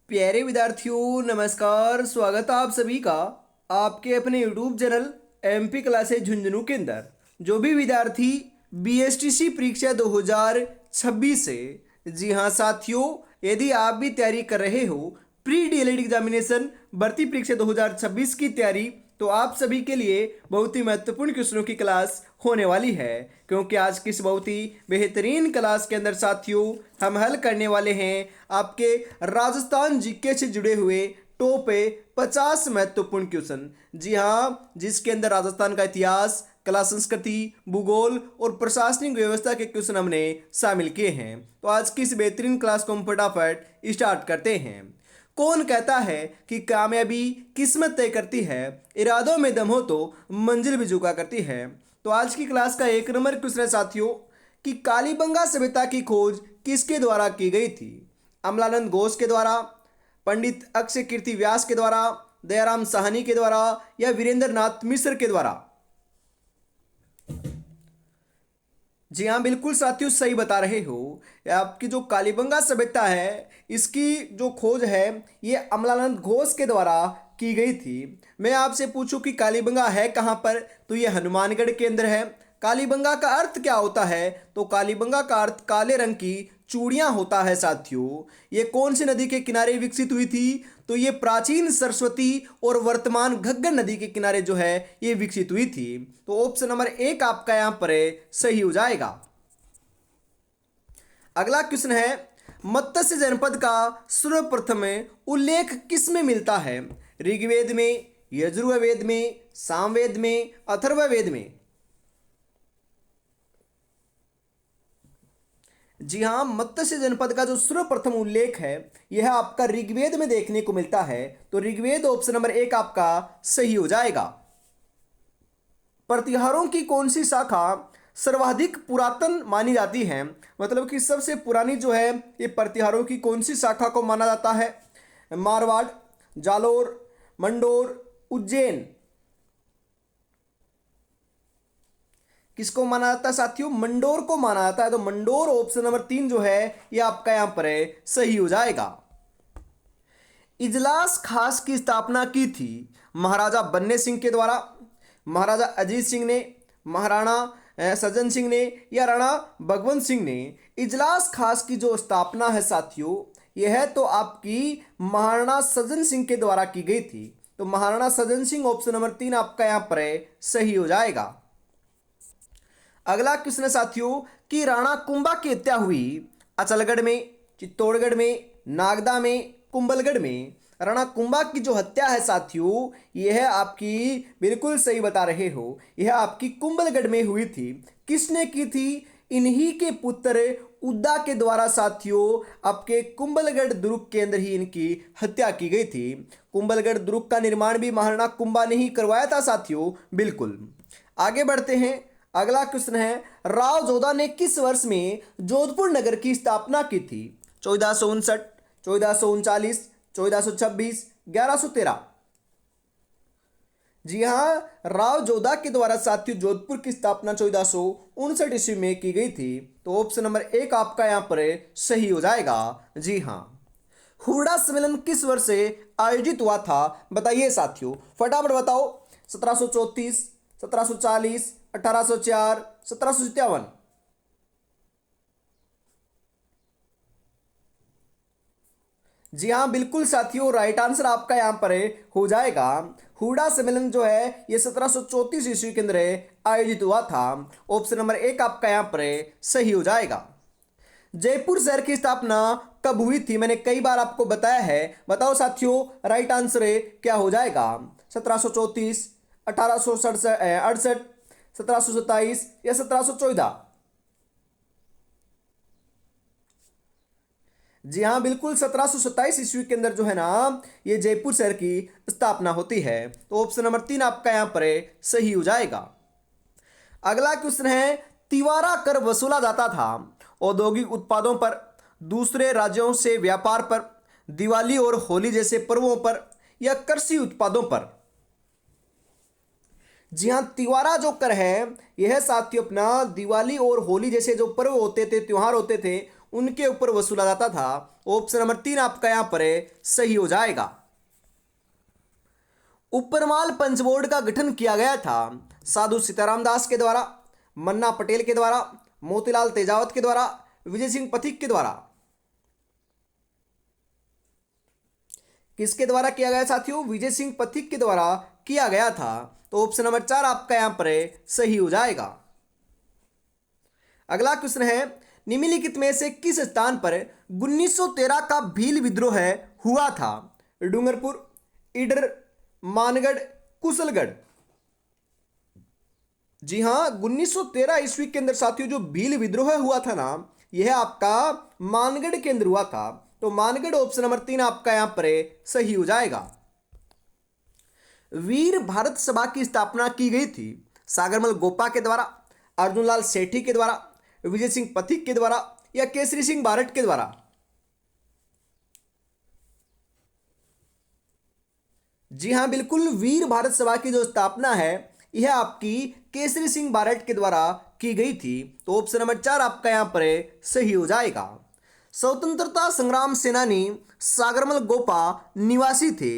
प्यारे विद्यार्थियों नमस्कार। स्वागत है आप सभी का आपके अपने YouTube channel MP classes Jhunjhunu के अंदर। जो भी विद्यार्थी बीएसटीसी परीक्षा 2026 से, जी हाँ साथियों, यदि आप भी तैयारी कर रहे हो प्री डीएलएड एग्जामिनेशन भर्ती परीक्षा 2026 की तैयारी, तो आप सभी के लिए बहुत ही महत्वपूर्ण क्वेश्चनों की क्लास होने वाली है। क्योंकि आज की इस बहुत ही बेहतरीन क्लास के अंदर साथियों हम हल करने वाले हैं आपके राजस्थान जीके से जुड़े हुए टॉप 50 महत्वपूर्ण क्वेश्चन। जी हाँ, जिसके अंदर राजस्थान का इतिहास, कला संस्कृति, भूगोल और प्रशासनिक व्यवस्था के क्वेश्चन हमने शामिल किए हैं। तो आज की इस बेहतरीन क्लास को हम फटाफट स्टार्ट करते हैं। कौन कहता है कि कामयाबी किस्मत तय करती है, इरादों में दम हो तो मंजिल भी झुका करती है। तो आज की क्लास का एक नंबर क्वेश्चन है साथियों कि कालीबंगा सभ्यता की खोज किसके द्वारा की गई थी? अमलानंद घोष के द्वारा, पंडित अक्षय कीर्ति व्यास के द्वारा, दयाराम साहनी के द्वारा या वीरेंद्र नाथ मिश्र के द्वारा? जी हाँ बिल्कुल साथियों, सही बता रहे हो। आपकी जो कालीबंगा सभ्यता है इसकी जो खोज है ये अमलानंद घोष के द्वारा की गई थी। मैं आपसे पूछूं कि कालीबंगा है कहाँ पर, तो ये हनुमानगढ़ के अंदर है। कालीबंगा का अर्थ क्या होता है? तो कालीबंगा का अर्थ काले रंग की चूड़ियां होता है साथियों। ये कौन सी नदी के किनारे विकसित हुई थी? तो ये प्राचीन सरस्वती और वर्तमान घग्गर नदी के किनारे जो है ये विकसित हुई थी। तो ऑप्शन नंबर एक आपका यहां पर सही हो जाएगा। अगला क्वेश्चन है मत्स्य जनपद का सर्वप्रथम उल्लेख किस में मिलता है? ऋग्वेद में, यजुर्वेद में, सामवेद में, अथर्ववेद में? जी हाँ, मत्स्य जनपद का जो सर्वप्रथम उल्लेख है यह आपका ऋग्वेद में देखने को मिलता है। तो ऋग्वेद ऑप्शन नंबर एक आपका सही हो जाएगा। प्रतिहारों की कौन सी शाखा सर्वाधिक पुरातन मानी जाती है? मतलब कि सबसे पुरानी जो है ये प्रतिहारों की कौन सी शाखा को माना जाता है? मारवाड़, जालोर, मंडोर, उज्जैन? किसको माना जाता है साथियों? मंडोर को माना जाता है। तो मंडोर ऑप्शन नंबर 3 जो है ये आपका यहां पर सही हो जाएगा। इजलास खास की स्थापना की थी महाराजा बन्ने सिंह के द्वारा, महाराजा अजीत सिंह ने, महाराणा सज्जन सिंह ने या राणा भगवंत सिंह ने? इजलास खास की जो स्थापना है साथियों यह तो आपकी महाराणा सज्जन सिंह के द्वारा की गई थी। तो महाराणा सज्जन सिंह ऑप्शन नंबर 3 आपका यहां पर सही हो जाएगा। अगला क्वेश्चन है साथियों कि राणा कुंभा की हत्या हुई अचलगढ़ में, चित्तौड़गढ़ में, नागदा में, कुंभलगढ़ में? राणा कुंभा की जो हत्या है साथियों यह आपकी बिल्कुल सही बता रहे हो, यह आपकी कुंभलगढ़ में हुई थी। किसने की थी? इन्हीं के पुत्र उद्दा के द्वारा साथियों आपके कुंभलगढ़ दुर्ग के अंदर ही इनकी हत्या की गई थी। कुंभलगढ़ दुर्ग का निर्माण भी महाराणा कुंभा ने ही करवाया था साथियों। बिल्कुल आगे बढ़ते हैं। अगला क्वेश्चन है राव जोधा ने किस वर्ष में जोधपुर नगर की स्थापना की थी? 1459, 1439, 1426, 1113? जी हाँ, राव जोधा के द्वारा साथियों जोधपुर की स्थापना 1459 ईस्वी में की गई थी। तो ऑप्शन नंबर एक आपका यहां पर सही हो जाएगा। जी हाँ। हुरडा सम्मेलन किस वर्ष से आयोजित हुआ था? बताइए साथियों, फटाफट बताओ। 1734, 1740, 1804, 1757? जी हाँ बिल्कुल साथियों, राइट आंसर आपका यहां पर हो जाएगा। हुडा सम्मेलन जो है ये 1734 ईस्वी के अंदर आयोजित हुआ था। ऑप्शन नंबर एक आपका यहां पर सही हो जाएगा। जयपुर शहर की स्थापना कब हुई थी? मैंने कई बार आपको बताया है, बताओ साथियों राइट आंसर क्या हो जाएगा? 1734, 1868, 1727 या 1714? जी हाँ बिल्कुल, 1727 ईस्वी के अंदर जो है ना ये जयपुर शहर की स्थापना होती है। तो ऑप्शन नंबर 3 आपका यहां पर सही हो जाएगा। अगला क्वेश्चन है तिवारा कर वसूला जाता था औद्योगिक उत्पादों पर, दूसरे राज्यों से व्यापार पर, दिवाली और होली जैसे पर्वों पर या कृषि उत्पादों पर? जी हाँ, तिवारा जो कर है यह साथियों अपना दिवाली और होली जैसे जो पर्व होते थे, त्योहार होते थे, उनके ऊपर वसूला जाता था। ऑप्शन नंबर 3 आपका यहां पर सही हो जाएगा। ऊपरमाल पंच बोर्ड का गठन किया गया था साधु सीताराम दास के द्वारा, मन्ना पटेल के द्वारा, मोतीलाल तेजावत के द्वारा, विजय सिंह पथिक के द्वारा। किसके द्वारा किया गया साथियों? विजय सिंह पथिक के द्वारा किया गया था। तो ऑप्शन नंबर 4 आपका यहां पर सही हो जाएगा। अगला क्वेश्चन है, निम्नलिखित में से किस स्थान पर 1913 का भील विद्रोह हुआ था? डूंगरपुर, ईडर, मानगढ़, कुशलगढ़। जी हां, 1913 ईस्वी के अंदर साथियों जो भील विद्रोह हुआ था ना, यह आपका मानगढ़ के अंदर हुआ था। तो मानगढ़ ऑप्शन नंबर 3 आपका यहां पर सही हो जाएगा। वीर भारत सभा की स्थापना की गई थी सागरमल गोपा के द्वारा, अर्जुनलाल सेठी के द्वारा, विजय सिंह पथिक के द्वारा या केसरी सिंह बारट के द्वारा? जी हां, बिल्कुल, वीर भारत सभा की जो स्थापना है यह आपकी केसरी सिंह बारट के द्वारा की गई थी। तो ऑप्शन नंबर 4 आपका यहां पर सही हो जाएगा। स्वतंत्रता संग्राम सेनानी सागरमल गोपा निवासी थे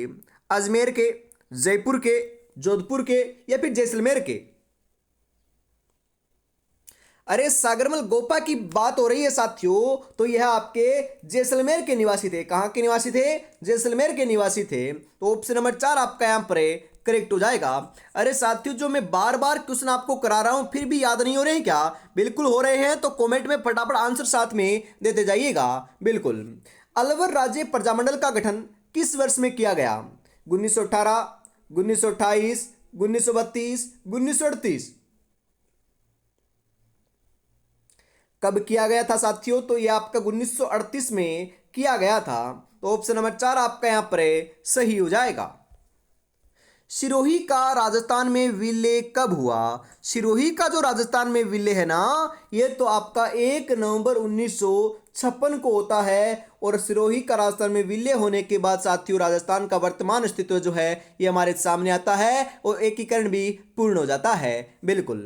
अजमेर के, जयपुर के, जोधपुर के या फिर जैसलमेर के? अरे सागरमल गोपा की बात हो रही है साथियों, तो यह आपके जैसलमेर के निवासी थे। कहां के निवासी थे? जैसलमेर के निवासी थे। तो ऑप्शन नंबर 4 आपका यहां पर करेक्ट हो जाएगा। अरे साथियों, जो मैं बार बार क्वेश्चन आपको करा रहा हूं फिर भी याद नहीं हो रहे हैं क्या? बिल्कुल हो रहे हैं, तो कमेंट में फटाफट आंसर साथ में देते जाइएगा। बिल्कुल। अलवर राज्य प्रजामंडल का गठन किस वर्ष में किया गया? 1918, 1928, 1932, 1938? कब किया गया था साथियों? तो यह आपका 1938 में किया गया था। तो ऑप्शन नंबर 4 आपका यहां पर सही हो जाएगा। सिरोही का राजस्थान में विलय कब हुआ? सिरोही का जो राजस्थान में विलय है ना, ये तो आपका 1 नवंबर 1956 को होता है। और सिरोही का राजस्थान में विलय होने के बाद साथियों राजस्थान का वर्तमान अस्तित्व जो है ये हमारे सामने आता है और एकीकरण भी पूर्ण हो जाता है। बिल्कुल।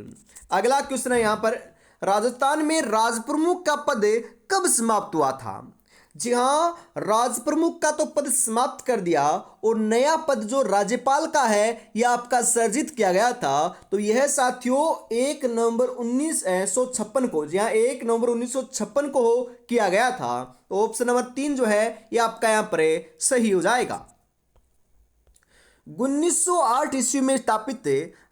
अगला क्वेश्चन है यहां पर, राजस्थान में राजप्रमुख का पद कब समाप्त हुआ था? जी हां, राजप्रमुख का तो पद समाप्त कर दिया और नया पद जो राज्यपाल का है यह आपका सर्जित किया गया था। तो यह साथियों 1 नवंबर 1956 को, जी हां 1 नवंबर 1956 को किया गया था। तो ऑप्शन नंबर 3 जो है यह आपका यहां पर सही हो जाएगा। 1908 ईस्वी में स्थापित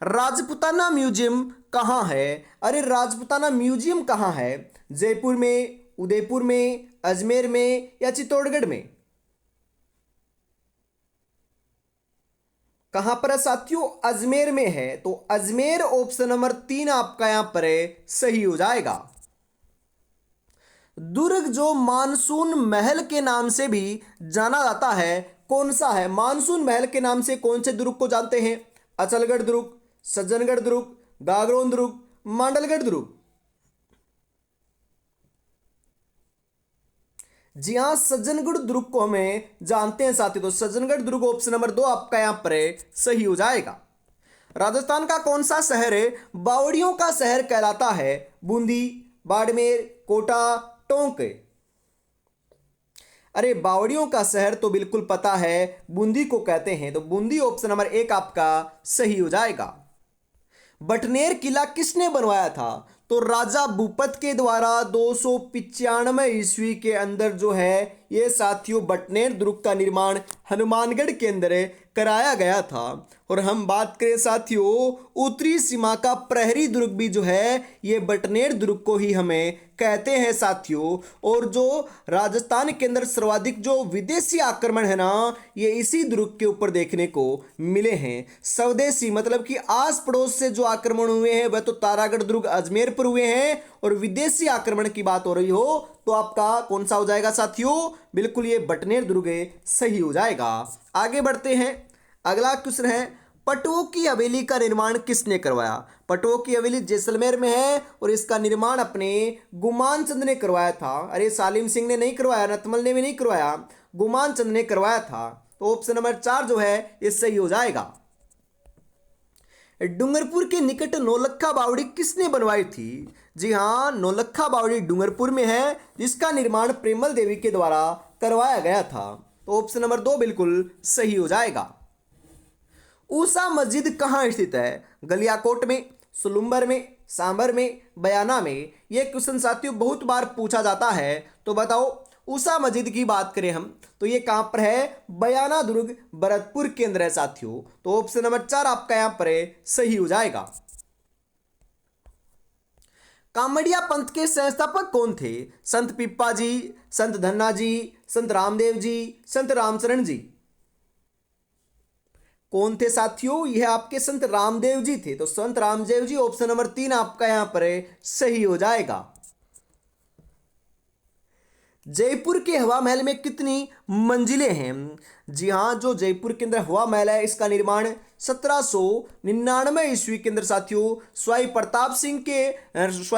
राजपुताना म्यूजियम कहाँ है? अरे राजपुताना म्यूजियम कहाँ है? जयपुर में, उदयपुर में, अजमेर में या चित्तौड़गढ़ में? कहां पर है साथियों? अजमेर में है। तो अजमेर ऑप्शन नंबर 3 आपका यहां पर सही हो जाएगा। दुर्ग जो मानसून महल के नाम से भी जाना जाता है कौन सा है? मानसून महल के नाम से कौन से दुर्ग को जानते हैं? अचलगढ़ दुर्ग, सज्जनगढ़ दुर्ग, गागरोन दुर्ग, मांडलगढ़ दुर्ग? जी हां, सज्जनगढ़ दुर्ग को हमें जानते हैं साथियों। तो सज्जनगढ़ दुर्ग ऑप्शन नंबर 2 आपका यहां पर सही हो जाएगा। राजस्थान का कौन सा शहर बावड़ियों का शहर कहलाता है? बूंदी, बाड़मेर, कोटा, टोंक? अरे बावड़ियों का शहर तो बिल्कुल पता है, बूंदी को कहते हैं। तो बूंदी ऑप्शन नंबर 1 आपका सही हो जाएगा। बटनेर किला किसने बनवाया था? तो राजा भूपत के द्वारा 295 ईस्वी के अंदर जो है ये साथियों बटनेर दुर्ग का निर्माण हनुमानगढ़ के अंदर कराया गया था। और हम बात करें साथियों उत्तरी सीमा का प्रहरी दुर्ग भी जो है ये बटनेर दुर्ग को ही हमें कहते हैं साथियों। और जो राजस्थान के अंदर सर्वाधिक जो विदेशी आक्रमण है ना ये इसी दुर्ग के ऊपर देखने को मिले हैं। स्वदेशी मतलब कि आस पड़ोस से जो आक्रमण हुए हैं वह तो तारागढ़ दुर्ग अजमेर पर हुए हैं। और विदेशी आक्रमण की बात हो रही हो तो आपका कौन सा हो जाएगा साथियों? बिल्कुल ये बटनेर दुर्ग सही हो जाएगा। आगे बढ़ते हैं। अगला क्वेश्चन है पटवों की हवेली का निर्माण किसने करवाया? पटवों की हवेली जैसलमेर में है और इसका निर्माण अपने गुमान चंद ने करवाया था। अरे सालिम सिंह ने नहीं करवाया, नतमल ने भी नहीं करवाया, गुमान चंद ने करवाया था। तो ऑप्शन नंबर 4 जो है ये सही हो जाएगा। डूंगरपुर के निकट नौलखा बावड़ी किसने बनवाई थी? जी हाँ, नौलखा बावड़ी डूंगरपुर में है, जिसका निर्माण प्रेमल देवी के द्वारा करवाया गया था। तो ऑप्शन नंबर 2 बिल्कुल सही हो जाएगा। ऊषा मस्जिद कहाँ स्थित है? गलियाकोट में, सुलुम्बर में, सांबर में, बयाना में? यह क्वेश्चन साथियों बहुत बार पूछा जाता है। तो बताओ, ऊषा मस्जिद की बात करें हम तो ये कहाँ पर है? बयाना दुर्ग भरतपुर के अंदर है साथियों। तो ऑप्शन नंबर 4 आपका यहाँ पर सही हो जाएगा। कामड़िया पंथ के संस्थापक कौन थे? संत पिप्पा जी, संत धन्ना जी, संत रामदेव जी, संत रामचरण जी? कौन थे साथियों? यह आपके संत रामदेव जी थे। तो संत रामदेव जी, ऑप्शन नंबर 3 आपका यहां पर सही हो जाएगा। जयपुर के हवा महल में कितनी मंजिलें हैं? जी हाँ, जो जयपुर के अंदर हवा महल है इसका निर्माण 1799 ईस्वी के अंदर साथियों स्वाई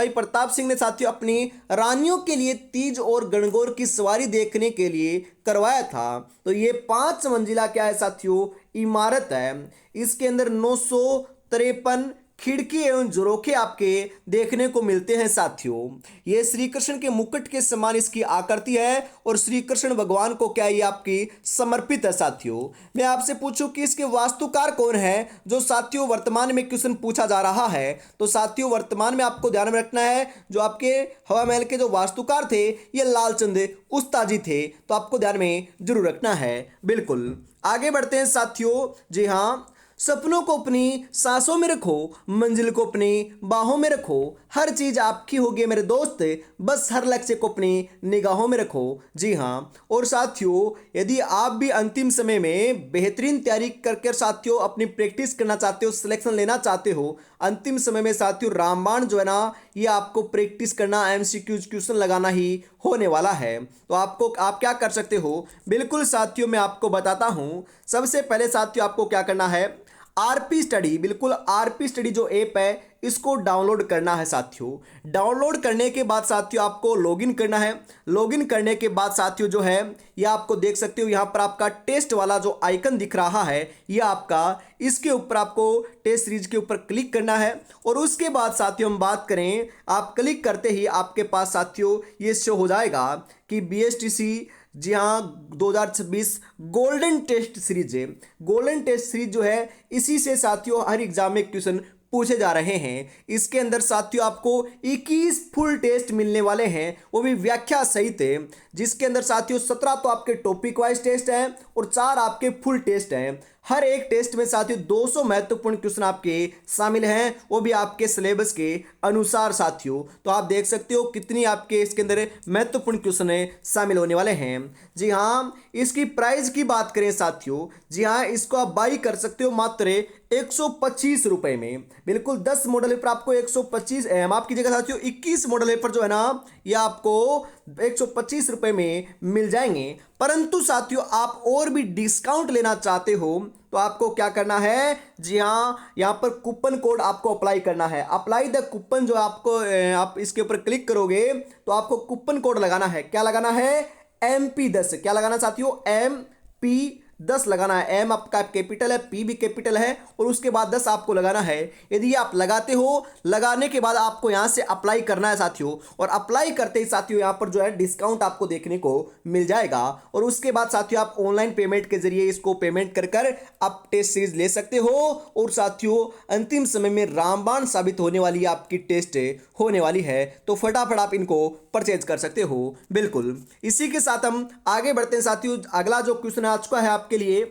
प्रताप सिंह ने साथियों अपनी रानियों के लिए तीज और गणगौर की सवारी देखने के लिए करवाया था। तो ये 5 मंजिला क्या है साथियों? इमारत है। इसके अंदर 953 खिड़की एवं झरोखे आपके देखने को मिलते हैं साथियों। ये श्री कृष्ण के मुकुट के समान इसकी आकृति है और श्री कृष्ण भगवान को क्या ये आपकी समर्पित है साथियों। मैं आपसे पूछूं कि इसके वास्तुकार कौन है, जो साथियों वर्तमान में क्वेश्चन पूछा जा रहा है। तो साथियों वर्तमान में आपको ध्यान में रखना है, जो आपके हवा महल के जो वास्तुकार थे ये लालचंद उस्ताजी थे। तो आपको ध्यान में जरूर रखना है। बिल्कुल आगे बढ़ते हैं साथियों। जी हाँ, सपनों को अपनी सांसों में रखो, मंजिल को अपनी बाहों में रखो, हर चीज आपकी होगी मेरे दोस्त, बस हर लक्ष्य को अपनी निगाहों में रखो। जी हाँ, और साथियों यदि आप भी अंतिम समय में बेहतरीन तैयारी करके साथियों अपनी प्रैक्टिस करना चाहते हो, सिलेक्शन लेना चाहते हो, अंतिम समय में साथियों रामबाण जो है ना ये आपको प्रैक्टिस करना, एमसीक्यूज क्वेश्चन लगाना ही होने वाला है। तो आप क्या कर सकते हो? बिल्कुल साथियों मैं आपको बताता हूं। सबसे पहले साथियों आपको क्या करना है? आरपी स्टडी, बिल्कुल आरपी स्टडी जो ऐप है इसको डाउनलोड करना है साथियों। डाउनलोड करने के बाद साथियों आपको लॉगिन करना है। लॉगिन करने के बाद साथियों जो है ये आपको देख सकते हो यहाँ पर आपका टेस्ट वाला जो आइकन दिख रहा है ये आपका, इसके ऊपर आपको टेस्ट सीरीज के ऊपर क्लिक करना है। और उसके बाद साथियों हम बात करें, आप क्लिक करते ही आपके पास साथियों ये शो हो जाएगा कि बीएसटीसी जी हाँ 2026 गोल्डन टेस्ट सीरीज है। गोल्डन टेस्ट सीरीज जो है इसी से साथियों हर एग्जाम में क्वेश्चन पूछे जा रहे हैं। इसके अंदर साथियों आपको 21 फुल टेस्ट मिलने वाले हैं, वो भी व्याख्या सहित है, जिसके अंदर साथियों 17 तो आपके टॉपिक वाइज टेस्ट हैं और 4 आपके फुल टेस्ट हैं। हर एक टेस्ट में साथियों 200 महत्वपूर्ण क्वेश्चन आपके शामिल हैं, वो भी आपके सिलेबस के अनुसार साथियों। तो आप देख सकते हो कितनी आपके इसके अंदर महत्वपूर्ण क्वेश्चन शामिल होने वाले हैं। जी हाँ, इसकी प्राइस की बात करें साथियों, जी हाँ इसको आप बाई कर सकते हो मात्र 125 रुपए में। बिल्कुल 10 मॉडल पेपर आपको 125 माफ कीजिएगा साथियों 21 मॉडल पेपर जो है ना ये आपको 125 रुपए में मिल जाएंगे। परंतु साथियों आप और भी डिस्काउंट लेना चाहते हो तो आपको क्या करना है? जी हाँ, यहाँ पर कूपन कोड आपको अप्लाई करना है। अप्लाई द कूपन जो आपको आप इसके ऊपर क्लिक करोगे तो आपको कूपन कोड लगाना है। क्या लगाना है? MP10। क्या लगाना साथियों? MP10 लगाना है। एम आपका कैपिटल है, पी भी कैपिटल है और उसके बाद 10 आपको लगाना है। यदि आप लगाते हो, लगाने के बाद आपको यहां से अप्लाई करना है साथियों। और अप्लाई करते ही साथियों यहां पर जो है डिस्काउंट आपको देखने को मिल जाएगा। और उसके बाद साथियों आप ऑनलाइन पेमेंट के जरिए इसको पेमेंट कर कर आप टेस्ट सीरीज ले सकते हो। और साथियों अंतिम समय में रामबाण साबित होने वाली आपकी टेस्ट होने वाली है, तो फटाफट आप इनको परचेज कर सकते हो। बिल्कुल इसी के साथ हम आगे बढ़ते हैं साथियों। अगला जो क्वेश्चन आ चुका है आपके लिए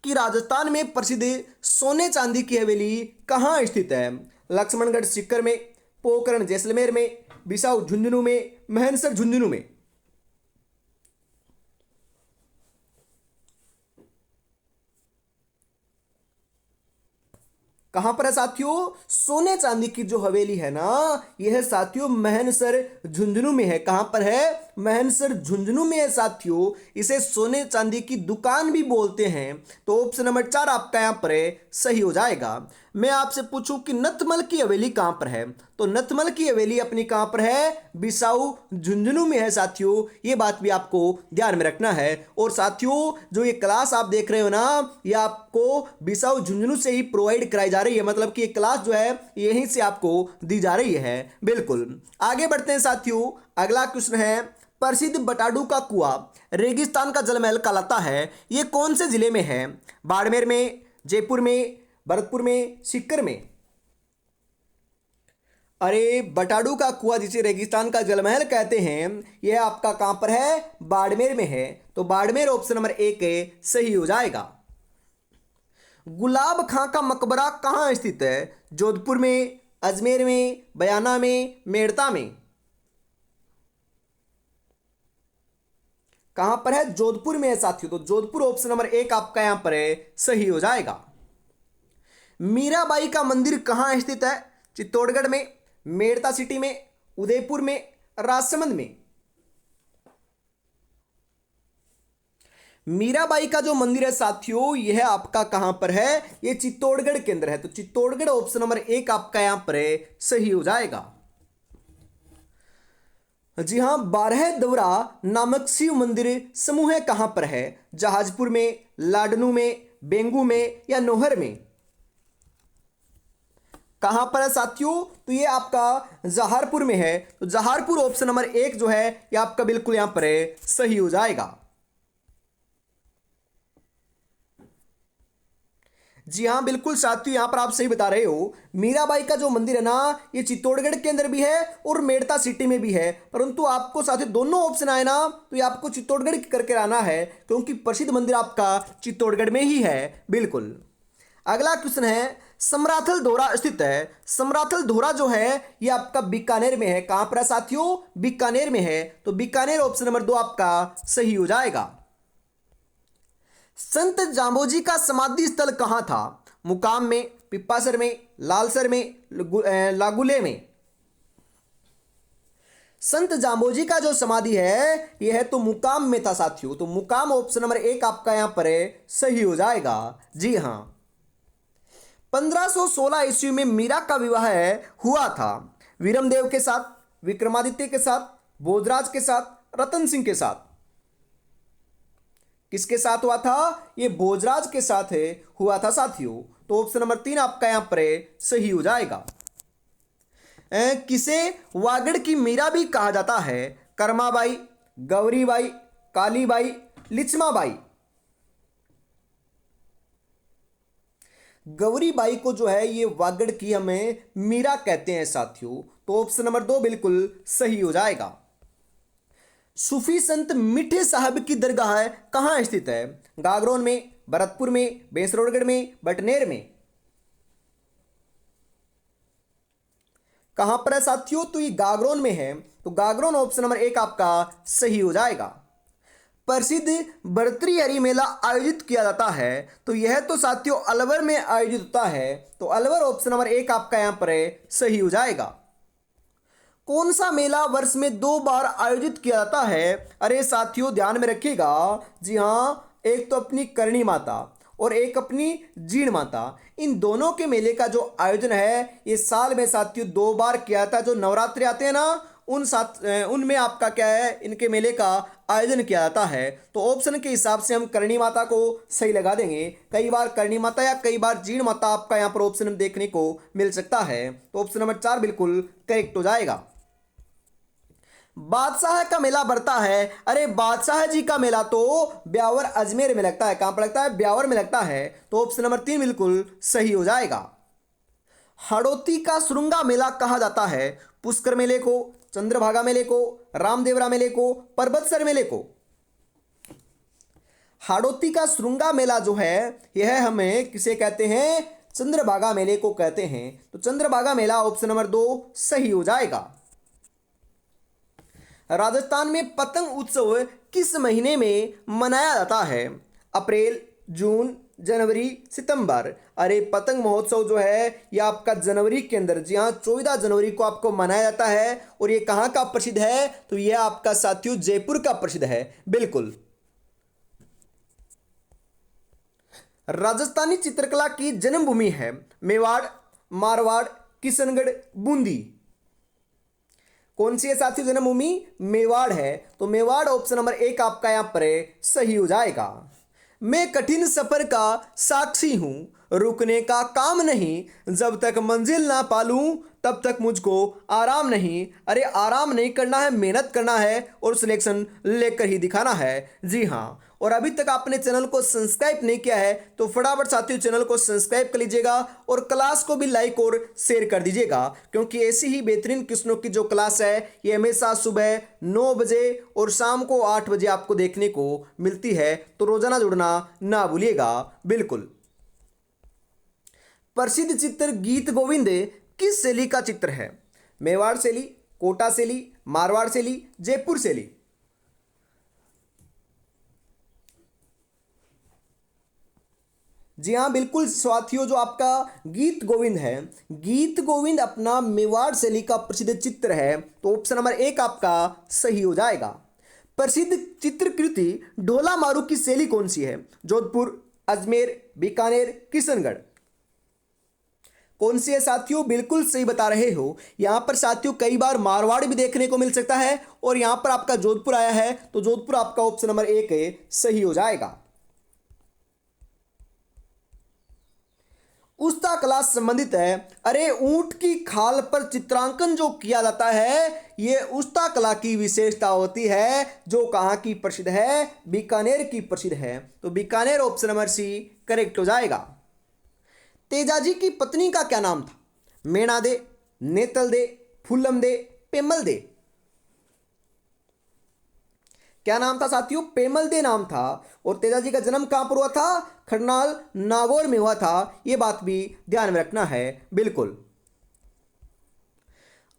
कि राजस्थान में प्रसिद्ध सोने चांदी की हवेली कहाँ स्थित है? लक्ष्मणगढ़ सीकर में, पोखरण जैसलमेर में, बिसाऊ झुंझुनू में, महेंद्रसर झुंझुनू में? कहां पर है साथियों? सोने चांदी की जो हवेली है ना यह साथियों महेंद्रसर झुंझुनू में है। कहां पर है? महनसर झुंझुनू में है साथियों। इसे सोने चांदी की दुकान भी बोलते हैं। तो ऑप्शन नंबर 4 आपका यहाँ पर सही हो जाएगा। मैं आपसे पूछूं कि नथमल की हवेली कहाँ पर है, तो नथमल की हवेली अपनी कहाँ पर है, बिसाऊ झुंझुनू में है साथियों। ये बात भी आपको ध्यान में रखना है। और साथियों जो ये क्लास आप देख रहे हो ना, ये आपको बिसाऊ झुंझुनू से ही प्रोवाइड कराई जा रही है, मतलब कि ये क्लास जो है यहीं से आपको दी जा रही है। बिल्कुल, आगे बढ़ते हैं साथियों। अगला क्वेश्चन है, प्रसिद्ध बटाडू का कुआं रेगिस्तान का जलमहल कहलाता है, ये कौन से जिले में है? बाड़मेर में, जयपुर में, भरतपुर में, सीकर में? अरे बटाडू का कुआं जिसे रेगिस्तान का जलमहल कहते हैं, यह आपका कहां पर है? बाड़मेर में है। तो बाड़मेर ऑप्शन नंबर 1 सही हो जाएगा। गुलाब खां का मकबरा कहाँ स्थित है? जोधपुर में, अजमेर में, बयाना में, मेड़ता में? कहां पर है? जोधपुर में है साथियों। तो जोधपुर ऑप्शन नंबर 1 आपका यहां पर है सही हो जाएगा। मीराबाई का मंदिर कहां स्थित है? चित्तौड़गढ़ में, मेड़ता सिटी में, उदयपुर में, राजसमंद में? मीराबाई का जो मंदिर है साथियों, यह आपका कहां पर है? यह चित्तौड़गढ़ के अंदर है। तो चित्तौड़गढ़ ऑप्शन नंबर 1 आपका यहां पर सही हो जाएगा। जी हां, 12 दवरा नामक शिव मंदिर समूह कहां पर है? जहाजपुर में, लाडनू में, बेंगू में, या नोहर में? कहां पर है साथियों? तो ये आपका जहारपुर में है। तो जहारपुर ऑप्शन नंबर 1 जो है ये आपका बिल्कुल यहां पर सही हो जाएगा। जी हाँ बिल्कुल साथियों, यहां पर आप सही बता रहे हो। मीराबाई का जो मंदिर है ना, ये चित्तौड़गढ़ के अंदर भी है और मेड़ता सिटी में भी है। परंतु आपको साथियों दोनों ऑप्शन आए ना, तो ये आपको चित्तौड़गढ़ करके आना है, क्योंकि प्रसिद्ध मंदिर आपका चित्तौड़गढ़ में ही है। बिल्कुल। अगला क्वेश्चन है, समराथल धोरा स्थित है। समराथल धोरा जो है ये आपका बीकानेर में है। कहां पर है साथियों? बीकानेर में है। तो बीकानेर ऑप्शन नंबर 2 आपका सही हो जाएगा। संत जाम्बोजी का समाधि स्थल कहां था? मुकाम में, पिप्पासर में, लालसर में, लागुले में? संत जाम्बोजी का जो समाधि है यह है तो मुकाम में था साथियों। तो मुकाम ऑप्शन नंबर 1 आपका यहां पर सही हो जाएगा। जी हां। 1516 ईस्वी में मीरा का विवाह हुआ था वीरमदेव के साथ, विक्रमादित्य के साथ, भोजराज के साथ, रतन सिंह के साथ? किसके साथ हुआ था? ये भोजराज के साथ हुआ था साथियों। तो ऑप्शन नंबर 3 आपका यहां पर सही हो जाएगा। किसे वागड़ की मीरा भी कहा जाता है? कर्माबाई, गौरीबाई, कालीबाई, लिच्छमाबाई? गौरीबाई को जो है ये वागड़ की हमें मीरा कहते हैं साथियों। तो ऑप्शन नंबर 2 बिल्कुल सही हो जाएगा। सूफी संत मिठे साहब की दरगाह कहां स्थित है? गागरोन में, भरतपुर में, बेसरोडगढ़ में, बटनेर में? कहां पर है साथियों? तो ये गागरोन में है। तो गागरोन ऑप्शन नंबर 1 आपका सही हो जाएगा। प्रसिद्ध भर्तृहरि मेला आयोजित किया जाता है, तो यह तो साथियों अलवर में आयोजित होता है। तो अलवर ऑप्शन नंबर 1 आपका यहां पर सही हो जाएगा। कौन सा मेला वर्ष में 2 बार आयोजित किया जाता है? अरे साथियों ध्यान में रखिएगा। जी हाँ, एक तो अपनी करणी माता और एक अपनी जीण माता, इन दोनों के मेले का जो आयोजन है ये साल में साथियों 2 बार किया था। जो नवरात्रि आते हैं ना, उनमें आपका क्या है, इनके मेले का आयोजन किया जाता है। तो ऑप्शन के हिसाब से हम करणी माता को सही लगा देंगे। कई बार करणी माता या कई बार जीण माता आपका यहाँ पर ऑप्शन देखने को मिल सकता है। तो ऑप्शन नंबर 4 बिल्कुल करेक्ट हो जाएगा। बादशाह का मेला बढ़ता है। अरे बादशाह जी का मेला तो ब्यावर अजमेर में लगता है। कहां पर लगता है? ब्यावर में लगता है। तो ऑप्शन नंबर 3 बिल्कुल सही हो जाएगा। हड़ौती का सुरंगा मेला कहा जाता है? पुष्कर मेले को, चंद्रभागा मेले को, रामदेवरा मेले को, परबतसर मेले को? हाड़ौती का सुरंगा मेला जो है यह हमें किसे कहते हैं? चंद्रभागा मेले को कहते हैं। तो चंद्रभागा मेला ऑप्शन नंबर 2 सही हो जाएगा। राजस्थान में पतंग उत्सव किस महीने में मनाया जाता है? अप्रैल, जून, जनवरी, सितंबर। अरे पतंग महोत्सव जो है ये आपका जनवरी के अंदर, जी हाँ 14 जनवरी को आपको मनाया जाता है। और ये कहाँ का प्रसिद्ध है? तो ये आपका साथियों जयपुर का प्रसिद्ध है, बिल्कुल। राजस्थानी चित्रकला की जन्मभूमि है मेवाड़, मारवाड़, किशनगढ़, बूंदी। कौन सी है साथियों जन्मभूमि? मेवाड़ है। तो मेवाड़ ऑप्शन नंबर 1 आपका यहां पर सही हो जाएगा। मैं कठिन सफर का साक्षी हूं, रुकने का काम नहीं, जब तक मंजिल ना पालूं तब तक मुझको आराम नहीं। अरे आराम नहीं करना है, मेहनत करना है और सिलेक्शन लेकर ही दिखाना है, जी हाँ। और अभी तक आपने चैनल को सब्सक्राइब नहीं किया है तो फटाफट साथियों चैनल को सब्सक्राइब कर लीजिएगा और क्लास को भी लाइक और शेयर कर दीजिएगा, क्योंकि ऐसी ही बेहतरीन क्वेश्चनों की जो क्लास है ये हमेशा सुबह 9 बजे और शाम को 8 बजे आपको देखने को मिलती है। तो रोजाना जुड़ना ना भूलिएगा, बिल्कुल। प्रसिद्ध चित्र गीत गोविंद किस शैली का चित्र है? मेवाड़ शैली, कोटा शैली, मारवाड़ शैली, जयपुर शैली। जी हाँ बिल्कुल साथियों, जो आपका गीत गोविंद है, गीत गोविंद अपना मेवाड़ शैली का प्रसिद्ध चित्र है। तो ऑप्शन नंबर 1 आपका सही हो जाएगा। प्रसिद्ध चित्रकृति ढोला मारू की शैली कौन सी है? जोधपुर, अजमेर, बीकानेर, किशनगढ़। कौन सी है साथियों? बिल्कुल सही बता रहे हो। यहां पर साथियों कई बार मारवाड़ भी देखने को मिल सकता है और यहां पर आपका जोधपुर आया है, तो जोधपुर आपका ऑप्शन नंबर 1 सही हो जाएगा। उस्ता कला से संबंधित है। अरे ऊंट की खाल पर चित्रांकन जो किया जाता है ये उस्ता कला की विशेषता होती है, जो कहाँ की प्रसिद्ध है? बीकानेर की प्रसिद्ध है। तो Bikaner option number C correct हो जाएगा। तेजाजी की पत्नी का क्या नाम था? मेणा दे, नेतल दे, फूलम दे, पेमल दे। क्या नाम था साथियों? पेमल दे नाम था। और तेजाजी का जन्म कहां पर हुआ था? खरनाल, नागौर में हुआ था। यह बात भी ध्यान में रखना है, बिल्कुल।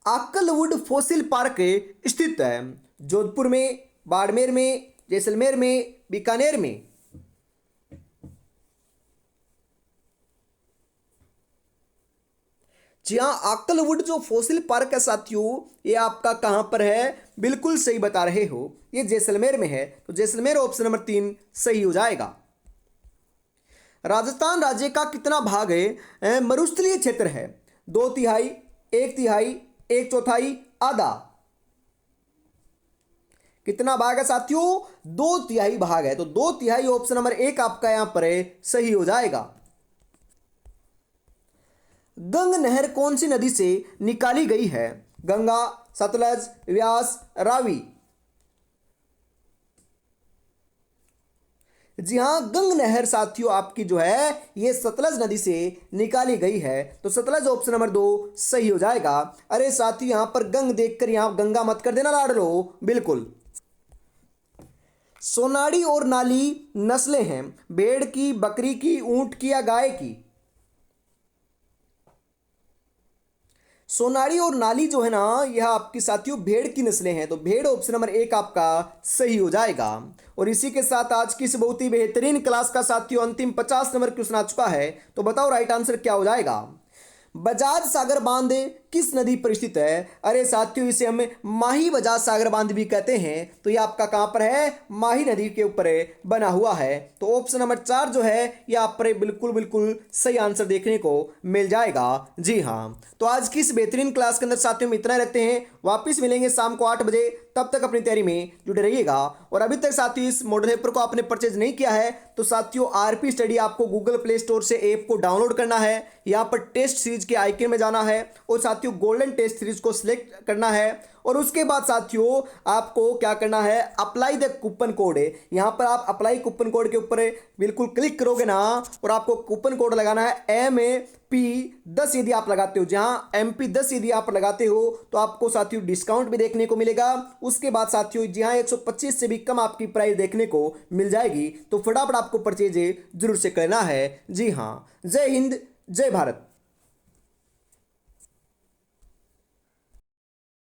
आकलवुड फॉसिल पार्क स्थित है जोधपुर में, बाड़मेर में, जैसलमेर में, बीकानेर में। जी हाँ, आकलवुड जो फॉसिल पार्क है साथियों ये आपका कहां पर है? बिल्कुल सही बता रहे हो, ये जैसलमेर में है। तो जैसलमेर ऑप्शन नंबर 3 सही हो जाएगा। राजस्थान राज्य का कितना भाग है मरुस्थलीय क्षेत्र है? 2/3, 1/3, 1/4, आधा। कितना भाग है साथियों? 2/3 भाग है। तो 2/3 ऑप्शन नंबर 1 आपका यहां पर सही हो जाएगा। गंग नहर कौन सी नदी से निकाली गई है? गंगा, सतलज, व्यास, रावी। जी हां, गंग नहर साथियों आपकी जो है ये सतलज नदी से निकाली गई है। तो सतलज ऑप्शन नंबर 2 सही हो जाएगा। अरे साथियों यहां पर गंग देखकर यहां गंगा मत कर देना लाडलो, बिल्कुल। सोनाड़ी और नाली नस्लें हैं भेड़ की, बकरी की, ऊंट की या गाय की? सोनारी और नाली जो है ना यह आपकी साथियों भेड़ की नस्लें हैं। तो भेड़ ऑप्शन नंबर 1 आपका सही हो जाएगा। और इसी के साथ आज की इस बहुत ही बेहतरीन क्लास का साथियों अंतिम 50 नंबर क्वेश्चन आ चुका है। तो बताओ राइट आंसर क्या हो जाएगा? बजाज सागर बांध किस नदी पर स्थित है? अरे साथियों इसे हम माही बजाज सागर बांध भी कहते हैं। तो ये आपका कहां पर है? माही नदी के ऊपर बना हुआ है। तो ऑप्शन नंबर 4 जो है ये आप पर बिल्कुल बिल्कुल सही आंसर देखने को मिल जाएगा। जी हाँ, तो आज की इस बेहतरीन क्लास के अंदर साथियों हम इतना रखते हैं। वापिस मिलेंगे शाम को 8 बजे, तब तक अपनी तैयारी में जुटे रहिएगा। और अभी तक साथियों इस मॉडल पेपर को आपने परचेज नहीं किया है तो साथियों आरपी स्टडी आपको गूगल प्ले स्टोर से ऐप को डाउनलोड करना है। यहाँ पर टेस्ट सीरीज के आइकन में जाना है और साथियों गोल्डन टेस्ट सीरीज को सिलेक्ट करना है। और उसके बाद साथियों आपको क्या करना है? अप्लाई द कूपन कोड है। यहाँ पर आप अप्लाई कूपन कोड के ऊपर बिल्कुल क्लिक करोगे ना और आपको कूपन कोड लगाना है MP10। यदि आप लगाते हो, जहाँ MP10 यदि आप लगाते हो तो आपको साथियों डिस्काउंट भी देखने को मिलेगा। उसके बाद साथियों जहाँ 125 से भी कम आपकी प्राइस देखने को मिल जाएगी। तो फटाफट आपको परचेज जरूर से करना है। जी हाँ, जय हिंद, जय भारत।